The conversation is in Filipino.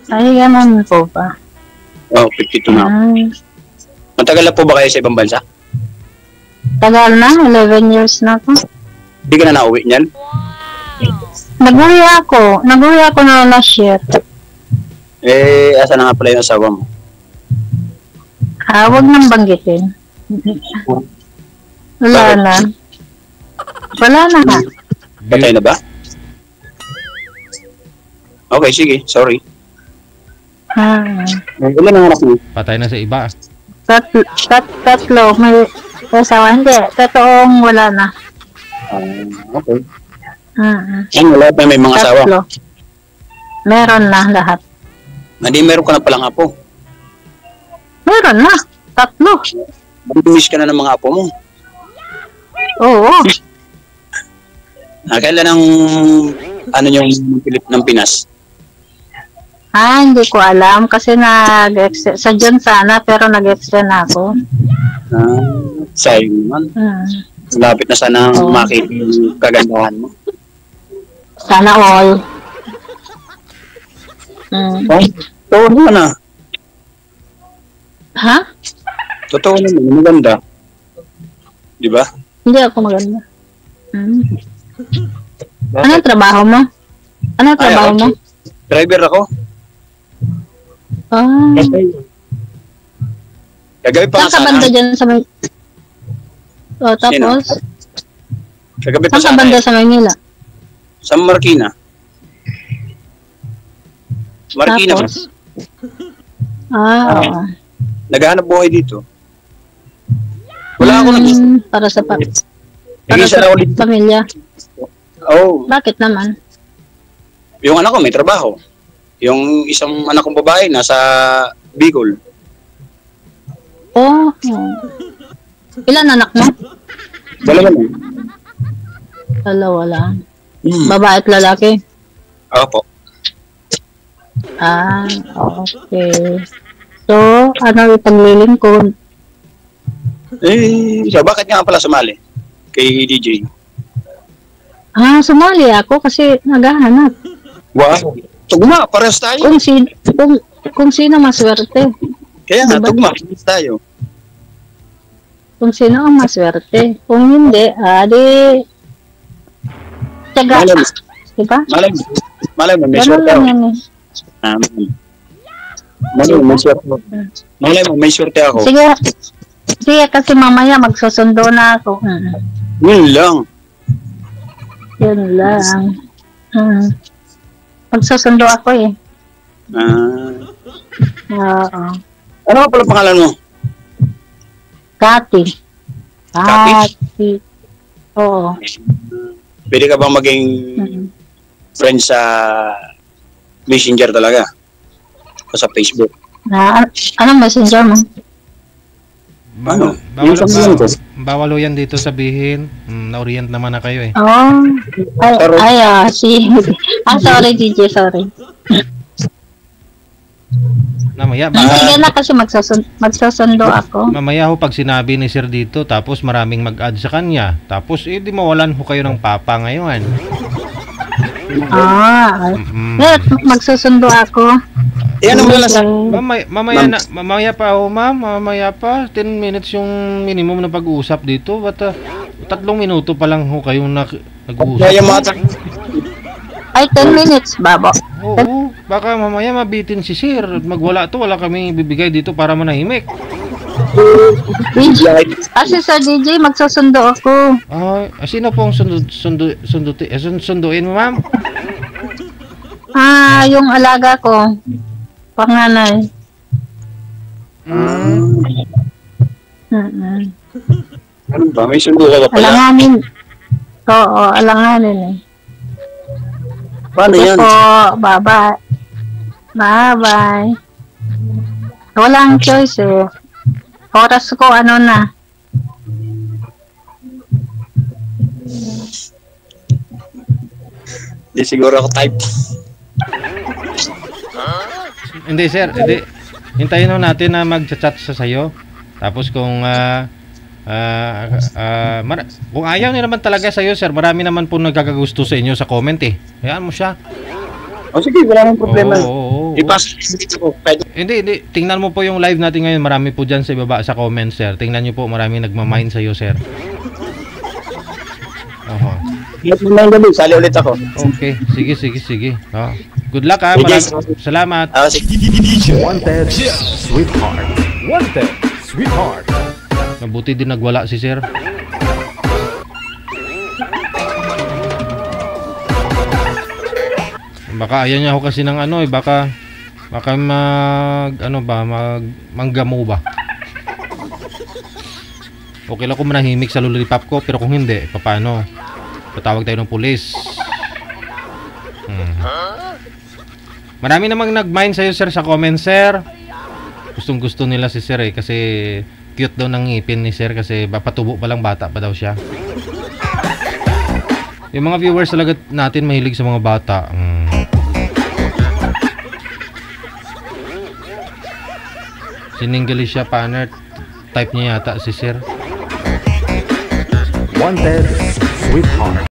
Ay, ganun po ba? Oh, 52 na. Matagal na po ba kayo sa ibang bansa? Tagal na, 11 years na po. Hindi ka na nauwi niyan? Nag-uwi ako na last year. Asa na nga pala yung asawa mo? Huwag nang banggitin. Wala na. Wala na nga. Patay na ba? Okay, sige. Sorry. Ilan ang anak mo? Patay na sa iba. Tatlo. May asawa. Hindi. Totoong wala na. Okay. Wala pa may mga asawa? Tatlo. Meron na lahat. Hindi, meron ka na palang apo. Meron na. Tatlo. Miss ka na ng mga apo mo. Oo. Kailan ang yung Pilip ng Pinas? Hindi ko alam kasi sa June sana pero nag-extend ako. Sayang naman. Lapit na sana makita yung kagandahan mo. Sana all. Totoo naman ah. Ha? Totoo naman, maganda. Di ba? Hindi ako maganda. Ano trabaho mo? Ano trabaho mo? Driver ako. Kagabi pa saan ka banda dyan sa may... tapos? Kagabi pa saan ka banda sa Maynila? Sa Marikina. Marikina ba? Oo. Naghahanap buhay dito. Wala ako para sa pamilya. Oh. Bakit naman? Yung anak ko may trabaho. Yung isang anak kong babae nasa Bicol. Ilan anak mo? Dalawa lang. Dalawa lang. Babae at lalaki? Opo. Okay. So, ano ipaglilingkod? So bakit nga pala sumali kay DJ? Sumali ako kasi naghahanap. Wow. Tugma, parehas tayo. Kung sino maswerte. Kaya nga, tugma, parehas tayo. Kung sino ang maswerte. Kung hindi, di... Tiyaga. Diba? Malay mo, may swerte ako. Malay mo, may swerte ako. Sige, kasi mamaya magsusundo na ako. Yun lang. Magsusundo ako eh. Oo. Ano ka pala pangalan mo? Kati. Oo. Pwede ka bang maging friend sa Messenger talaga? O sa Facebook? Anong Messenger mo? Bawal yan dito sabihin. Na-orient naman na kayo eh. Sorry DJ, sorry. Mamaya, Sige na kasi magsusundo ako. Mamaya ho pag sinabi ni Sir dito, tapos maraming mag-add sa kanya, tapos di mawalan ho kayo ng papa ngayon. Magsusundo ako. Yan ang malasan. Mamaya pa ho ma'am, mamaya pa 10 minutes yung minimum na pag-uusap dito. 3 minuto pa lang ho kayong nag-uusap. Ay, 10 minutes, babo. Oo, baka mamaya mabitin si Sir. Magwala to, wala kami bibigay dito para manahimik. Kasi sa DJ, magsusundo ako. Sino pong sunduin mo, ma'am? Yung alaga ko. Panganay. Ano ba? May sundo ka pala? Alanganin. Oo, alanganin eh. Paano yan? Bye-bye. Bye-bye. Walang choice eh. Oras ko na. Hindi siguro ako type. Hindi sir, hintayin natin na mag-chat sa sayo. Tapos kung kung ayaw niya naman talaga sa'yo, sir, marami naman po nagkakagusto sa inyo sa comment eh. Hayaan mo siya. Sige, wala nang problema. Oo. Ipasok ko. Pwede. Hindi. Tingnan mo po yung live natin ngayon. Marami po dyan sa ibaba sa comments, sir. Tingnan nyo po, marami nagmamind sa'yo, sir. Oho. Kahit mo ng gabi, sali ulit ako. Okay. Sige. Oh. Good luck, ha. Salamat. Wanted, sweetheart. Mabuti din nagwala si sir. Baka ayaw niya ako kasi ng ano baka manggamo ba. Okay lang kung manahimik sa lollipop ko, pero kung hindi, paano? Patawag tayo ng pulis. Marami namang nag-mind sa'yo, sir, sa comment, sir. Gustong gusto nila si sir kasi cute daw ng ngipin ni sir kasi patubo pa lang, bata pa daw siya. Yung mga viewers talaga natin mahilig sa mga bata. Sininggali siya, partner. Type niya yata si sir. Wanted, sweetheart.